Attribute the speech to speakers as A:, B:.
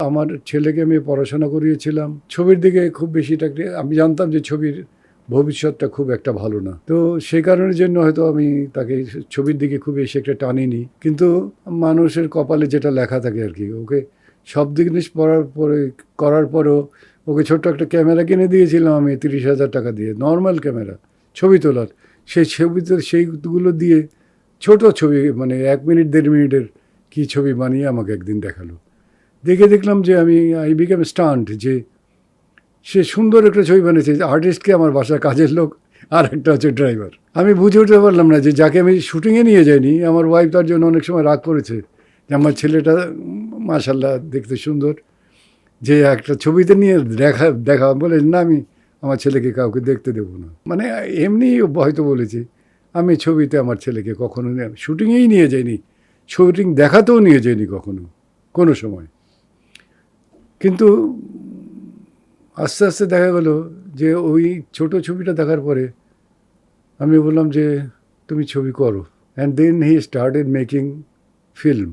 A: আমার ছেলেকে আমি পড়াশোনা করিয়েছিলাম। ছবির দিকে খুব বেশিটা আমি জানতাম যে ছবির ভবিষ্যৎটা খুব একটা ভালো না, তো সেই কারণের জন্য হয়তো আমি তাকে ছবির দিকে খুব বেশি একটা টানিনি। কিন্তু মানুষের কপালে যেটা লেখা থাকে আর কি, ওকে সব জিনিস করার পরেও ওকে ছোট্ট একটা ক্যামেরা কিনে দিয়েছিলাম আমি 30,000 টাকা দিয়ে, নর্মাল ক্যামেরা ছবি তোলার। সেই ছবিতে সেইগুলো দিয়ে ছোট ছবি, মানে 1 মিনিট 1.5 মিনিটের কী ছবি বানিয়ে আমাকে একদিন দেখালো। দেখলাম যে আই বিকাম স্টান্ট, যে সে সুন্দর একটা ছবি বানিয়েছে। আর্টিস্টকে আমার বাসার কাজের লোক, আর একটা হচ্ছে ড্রাইভার। আমি বুঝে উঠতে পারলাম না যে যাকে আমি শুটিংয়ে নিয়ে যাইনি, আমার ওয়াইফ তার জন্য অনেক সময় রাগ করেছে যে আমার ছেলেটা মাশাল্লাহ দেখতে সুন্দর, যে একটা ছবিতে নিয়ে দেখা বলে না, আমি আমার ছেলেকে কাউকে দেখতে দেবো না। মানে এমনি হয়তো বলেছি, আমি ছবিতে আমার ছেলেকে কখনো শুটিংয়েই নিয়ে যাইনি, শুটিং দেখাতেও নিয়ে যাইনি কখনো, কোনো সময়। কিন্তু আস্তে আস্তে দেখা গেল যে ওই ছোট ছবিটা দেখার পরে আমি বললাম যে তুমি ছবি করো, and then he started making film.